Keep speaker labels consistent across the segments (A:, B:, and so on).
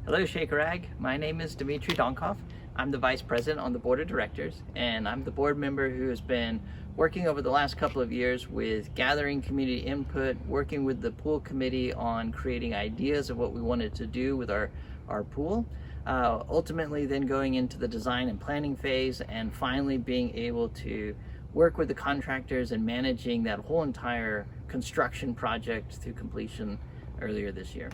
A: Hello Shakerag, my name is Dimitri Doncov. I'm the Vice President on the Board of Directors, and I'm the board member who has been working over the last couple of years with gathering community input, working with the pool committee on creating ideas of what we wanted to do with our pool, ultimately then going into the design and planning phase, and finally being able to work with the contractors and managing that whole entire construction project through completion earlier this year.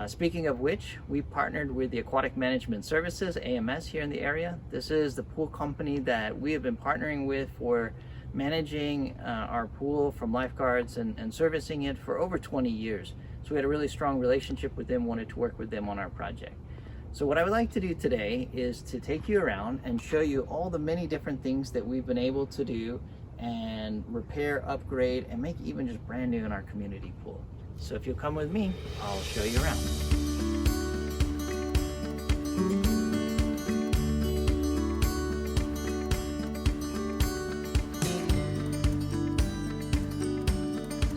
A: Speaking of which, we partnered with the Aquatic Management Services, AMS, here in the area. This is the pool company that we have been partnering with for managing our pool from lifeguards and servicing it for over 20 years. So we had a really strong relationship with them, wanted to work with them on our project. So what I would like to do today is to take you around and show you all the many different things that we've been able to do and repair, upgrade, and make even just brand new in our community pool. So if you'll come with me, I'll show you around.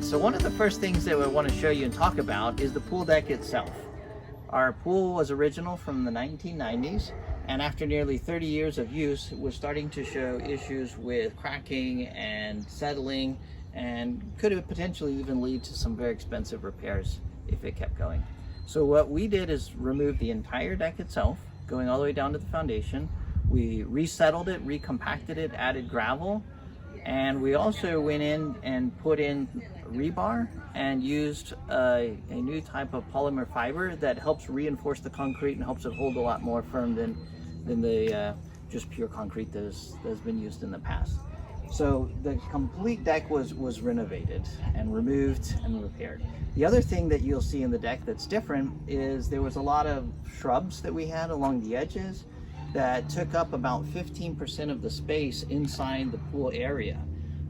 A: So one of the first things that I want to show you and talk about is the pool deck itself. Our pool was original from the 1990s, and after nearly 30 years of use, it was starting to show issues with cracking and settling, and could have potentially even lead to some very expensive repairs if it kept going. So what we did is remove the entire deck itself, going all the way down to the foundation. We resettled it, recompacted it, added gravel, and we also went in and put in rebar and used a new type of polymer fiber that helps reinforce the concrete and helps it hold a lot more firm than the just pure concrete that's been used in the past. So the complete deck was renovated and removed and repaired. The other thing that you'll see in the deck that's different is there was a lot of shrubs that we had along the edges that took up about 15% of the space inside the pool area.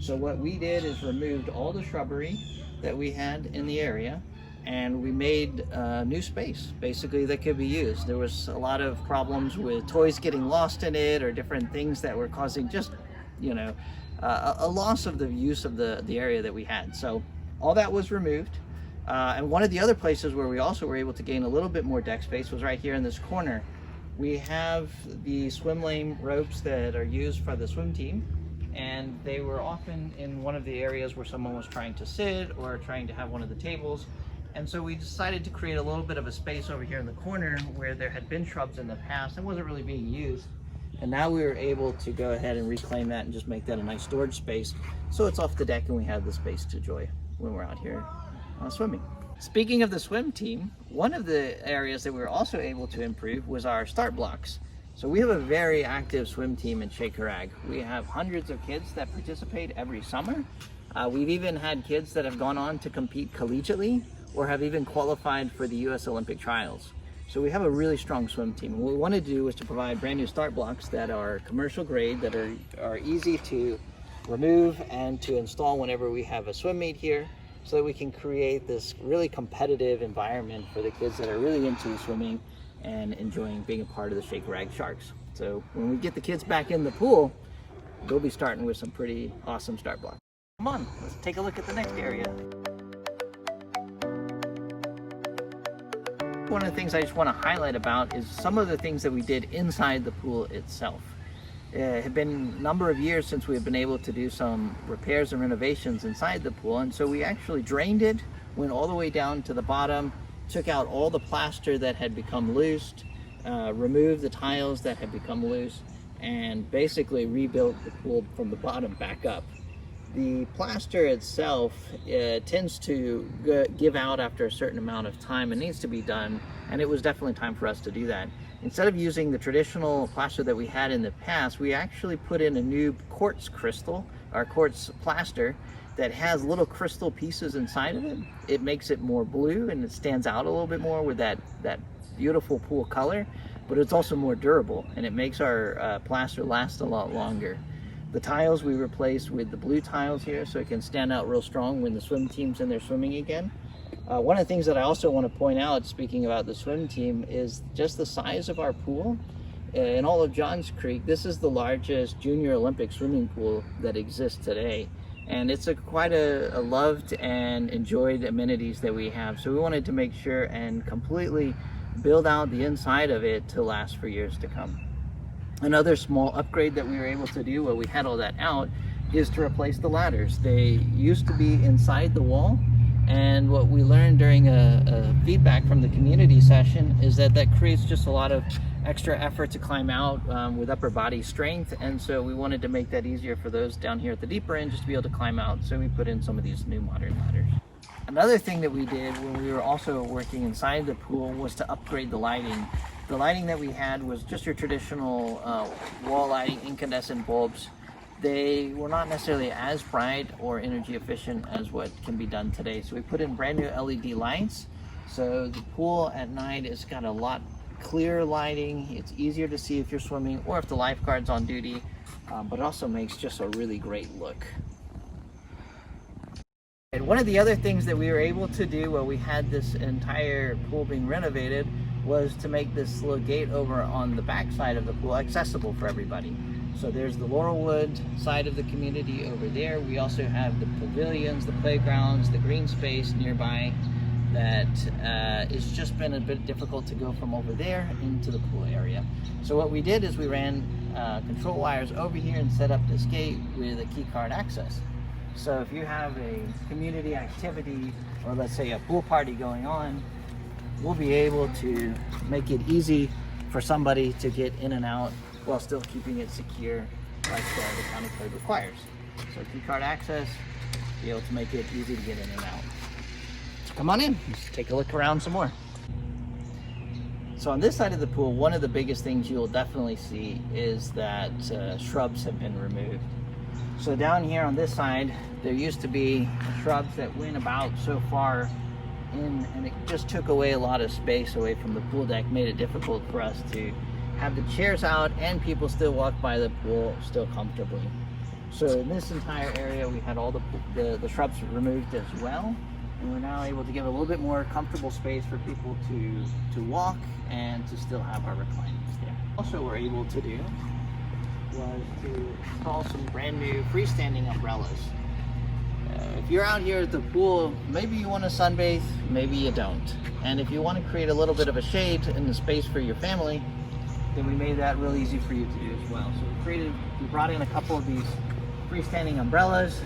A: So what we did is removed all the shrubbery that we had in the area, and we made new space basically that could be used. There was a lot of problems with toys getting lost in it or different things that were causing just, you know, a loss of the use of the area that we had. So all that was removed. And one of the other places where we also were able to gain a little bit more deck space was right here in this corner. We have the swim lane ropes that are used for the swim team, and they were often in one of the areas where someone was trying to sit or trying to have one of the tables. And so we decided to create a little bit of a space over here in the corner where there had been shrubs in the past and wasn't really being used. And now we were able to go ahead and reclaim that and just make that a nice storage space. So it's off the deck and we have the space to enjoy when we're out here swimming. Speaking of the swim team, one of the areas that we were also able to improve was our start blocks. So we have a very active swim team in Shakerag. We have hundreds of kids that participate every summer. We've even had kids that have gone on to compete collegiately or have even qualified for the US Olympic trials. So we have a really strong swim team. And what we want to do is to provide brand new start blocks that are commercial grade, that are easy to remove and to install whenever we have a swim meet here, so that we can create this really competitive environment for the kids that are really into swimming and enjoying being a part of the Shakerag Sharks. So when we get the kids back in the pool, they'll be starting with some pretty awesome start blocks. Come on, let's take a look at the next area. One of the things I just want to highlight about is some of the things that we did inside the pool itself. It had been a number of years since we have been able to do some repairs and renovations inside the pool, and so we actually drained it, went all the way down to the bottom, took out all the plaster that had become loose, removed the tiles that had become loose, and basically rebuilt the pool from the bottom back up. The plaster itself tends to give out after a certain amount of time. It needs to be done, and it was definitely time for us to do that. Instead of using the traditional plaster that we had in the past, we actually put in a new quartz crystal, or quartz plaster, that has little crystal pieces inside of it. It makes it more blue and it stands out a little bit more with that beautiful pool color, but it's also more durable and it makes our plaster last a lot longer. The tiles we replaced with the blue tiles here so it can stand out real strong when the swim team's in there swimming again. One of the things that I also want to point out, speaking about the swim team, is just the size of our pool. In all of Johns Creek, this is the largest junior Olympic swimming pool that exists today. And it's quite a loved and enjoyed amenities that we have. So we wanted to make sure and completely build out the inside of it to last for years to come. Another small upgrade that we were able to do while we had all that out is to replace the ladders. They used to be inside the wall, and what we learned during a feedback from the community session is that creates just a lot of extra effort to climb out with upper body strength, and so we wanted to make that easier for those down here at the deeper end just to be able to climb out, so we put in some of these new modern ladders. Another thing that we did when we were also working inside the pool was to upgrade the lighting. The lighting that we had was just your traditional wall lighting, incandescent bulbs. They were not necessarily as bright or energy efficient as what can be done today. So we put in brand new LED lights. So the pool at night has got a lot clearer lighting. It's easier to see if you're swimming or if the lifeguard's on duty, but it also makes just a really great look. And one of the other things that we were able to do while we had this entire pool being renovated was to make this little gate over on the back side of the pool accessible for everybody. So there's the Laurelwood side of the community over there. We also have the pavilions, the playgrounds, the green space nearby that it's just been a bit difficult to go from over there into the pool area. So what we did is we ran control wires over here and set up this gate with a key card access. So if you have a community activity, or let's say a pool party going on, we'll be able to make it easy for somebody to get in and out while still keeping it secure like the county code requires. So key card access, be able to make it easy to get in and out. So come on in, let's take a look around some more. So on this side of the pool, one of the biggest things you'll definitely see is that shrubs have been removed. So down here on this side, there used to be shrubs that went about so far in, and it just took away a lot of space away from the pool deck, made it difficult for us to have the chairs out and people still walk by the pool still comfortably. So in this entire area, we had all the shrubs removed as well, and we're now able to give a little bit more comfortable space for people to walk and to still have our recliners there. Also, we're able to do was to install some brand new freestanding umbrellas. If you're out here at the pool, maybe you want to sunbathe, maybe you don't. And if you want to create a little bit of a shade in the space for your family, then we made that real easy for you to do as well. So we brought in a couple of these freestanding umbrellas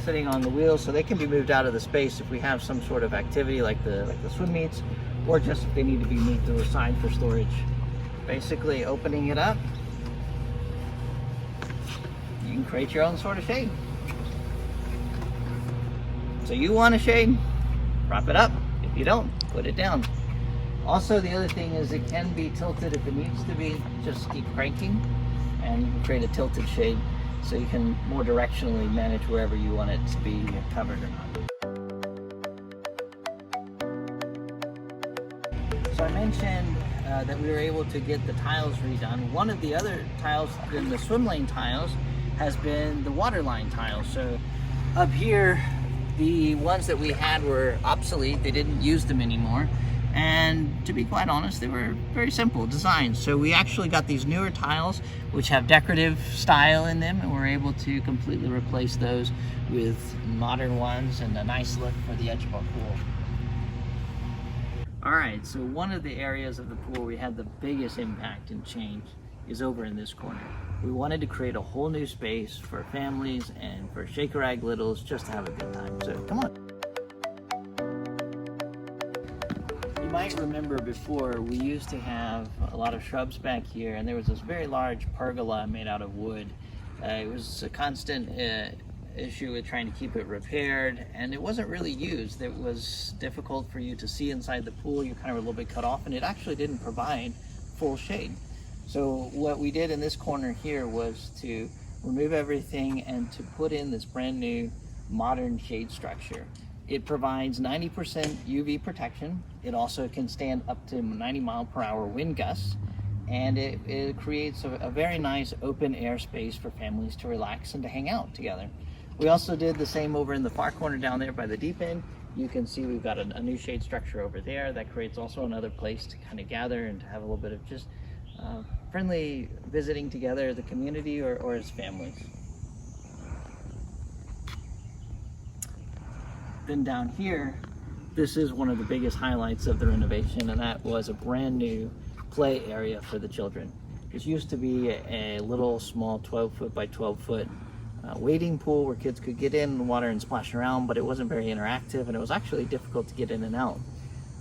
A: sitting on the wheels, so they can be moved out of the space if we have some sort of activity like the swim meets, or just if they need to be moved to the side for storage. Basically opening it up, you can create your own sort of shade. So you want a shade, prop it up. If you don't, put it down. Also, the other thing is it can be tilted if it needs to be. Just keep cranking and you can create a tilted shade so you can more directionally manage wherever you want it to be covered or not. So I mentioned that we were able to get the tiles redone. One of the other tiles in the swim lane tiles has been the water line tiles. So up here, the ones that we had were obsolete. They didn't use them anymore. And to be quite honest, they were very simple designs. So we actually got these newer tiles which have decorative style in them, and we're able to completely replace those with modern ones and a nice look for the edge of our pool. All right, so one of the areas of the pool we had the biggest impact and change is over in this corner. We wanted to create a whole new space for families and for Shakerag littles just to have a good time. So come on. You might remember before we used to have a lot of shrubs back here, and there was this very large pergola made out of wood. It was a constant issue with trying to keep it repaired, and it wasn't really used. It was difficult for you to see inside the pool. You kind of were a little bit cut off, and it actually didn't provide full shade. So what we did in this corner here was to remove everything and to put in this brand new modern shade structure. It provides 90% UV protection. It also can stand up to 90-mile-per-hour wind gusts, and it creates a very nice open air space for families to relax and to hang out together. We also did the same over in the far corner down there by the deep end. You can see we've got a new shade structure over there that creates also another place to kind of gather and to have a little bit of just friendly visiting together as a community or as families. Then down here, this is one of the biggest highlights of the renovation, and that was a brand new play area for the children. This used to be a little small 12-foot by 12-foot wading pool where kids could get in the water and splash around, but it wasn't very interactive, and it was actually difficult to get in and out.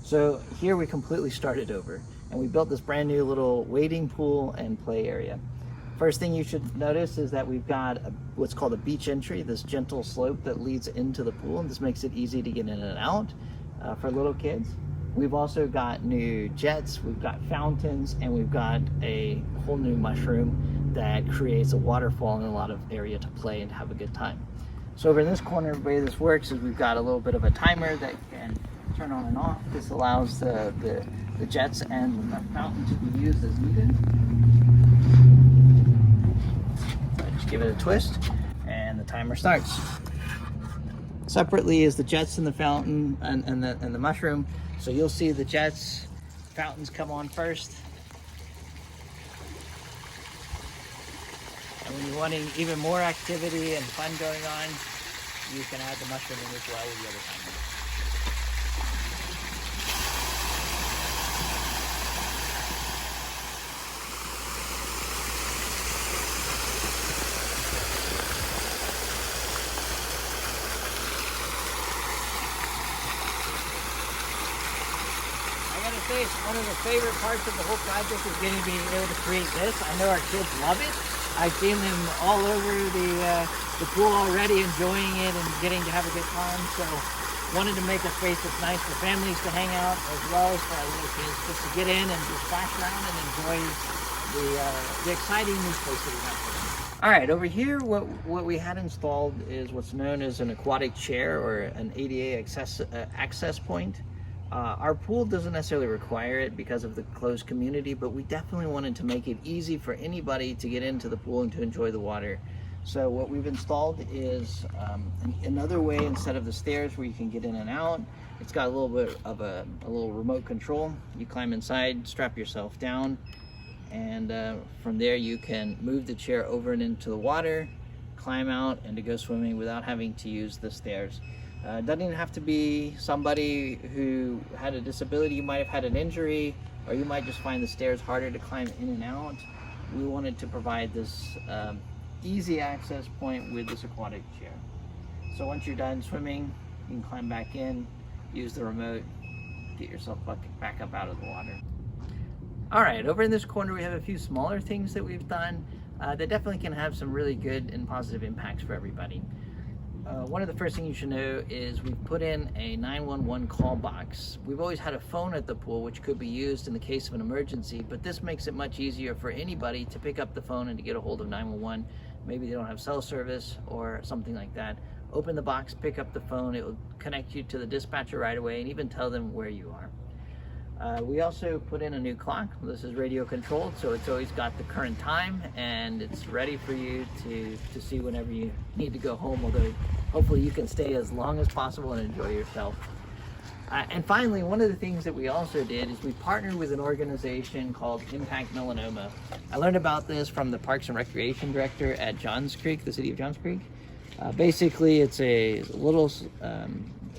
A: So here we completely started over, and we built this brand new little wading pool and play area. First thing you should notice is that we've got what's called a beach entry, this gentle slope that leads into the pool, and this makes it easy to get in and out for little kids. We've also got new jets, we've got fountains, and we've got a whole new mushroom that creates a waterfall and a lot of area to play and have a good time. So over in this corner, the way this works is we've got a little bit of a timer that can turn on and off. This allows the jets and the fountain to be used as needed. Just give it a twist and the timer starts. Separately is the jets and the fountain and the mushroom. So you'll see the jets, fountains come on first. And when you're wanting even more activity and fun going on, you can add the mushroom in as well with the other timer. One of the favorite parts of the whole project is getting to be able to create this. I know our kids love it. I've seen them all over the pool already, enjoying it and getting to have a good time. So wanted to make a space that's nice for families to hang out as well as for our little kids, just to get in and just splash around and enjoy the exciting new space that we have for them. All right, over here, what we had installed is what's known as an aquatic chair or an ADA access point. Our pool doesn't necessarily require it because of the closed community, but we definitely wanted to make it easy for anybody to get into the pool and to enjoy the water. So what we've installed is another way instead of the stairs where you can get in and out. It's got a little bit of a little remote control. You climb inside, strap yourself down, and from there you can move the chair over and into the water, climb out, and to go swimming without having to use the stairs. It doesn't even have to be somebody who had a disability. You might have had an injury, or you might just find the stairs harder to climb in and out. We wanted to provide this easy access point with this aquatic chair. So once you're done swimming, you can climb back in, use the remote, get yourself back up out of the water. All right, over in this corner we have a few smaller things that we've done that definitely can have some really good and positive impacts for everybody. One of the first things you should know is we've put in a 911 call box. We've always had a phone at the pool which could be used in the case of an emergency, but this makes it much easier for anybody to pick up the phone and to get a hold of 911. Maybe they don't have cell service or something like that. Open the box, pick up the phone, it will connect you to the dispatcher right away and even tell them where you are. We also put in a new clock. This is radio controlled, so it's always got the current time and it's ready for you to see whenever you need to go home, although hopefully you can stay as long as possible and enjoy yourself. And finally, one of the things that we also did is we partnered with an organization called Impact Melanoma. I learned about this from the Parks and Recreation Director at Johns Creek, the city of Johns Creek. Basically, it's a little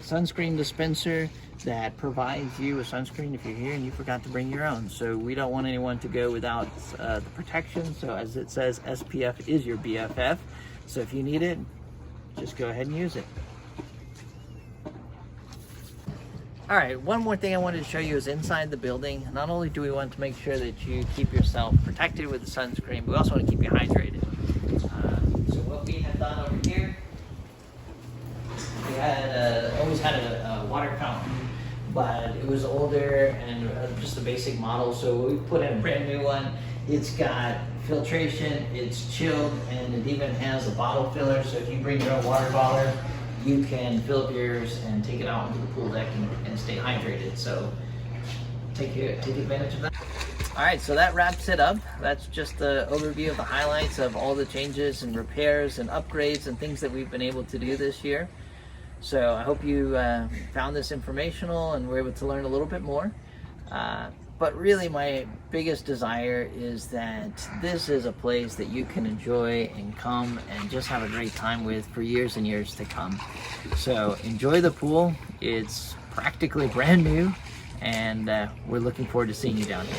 A: sunscreen dispenser that provides you a sunscreen if you're here and you forgot to bring your own. So we don't want anyone to go without the protection. So as it says, SPF is your BFF. So if you need it, just go ahead and use it. All right, one more thing I wanted to show you is inside the building. Not only do we want to make sure that you keep yourself protected with the sunscreen, but we also want to keep you hydrated. So what we have done over here, we had always had a water fountain, but it was older and just a basic model. So we put in a brand new one. It's got filtration, it's chilled, and it even has a bottle filler. So if you bring your own water bottle, you can fill up yours and take it out into the pool deck and stay hydrated. So take advantage of that. All right, so that wraps it up. That's just the overview of the highlights of all the changes and repairs and upgrades and things that we've been able to do this year. So I hope you found this informational and were able to learn a little bit more. But really my biggest desire is that this is a place that you can enjoy and come and just have a great time with for years and years to come. So enjoy the pool. It's practically brand new, and we're looking forward to seeing you down here.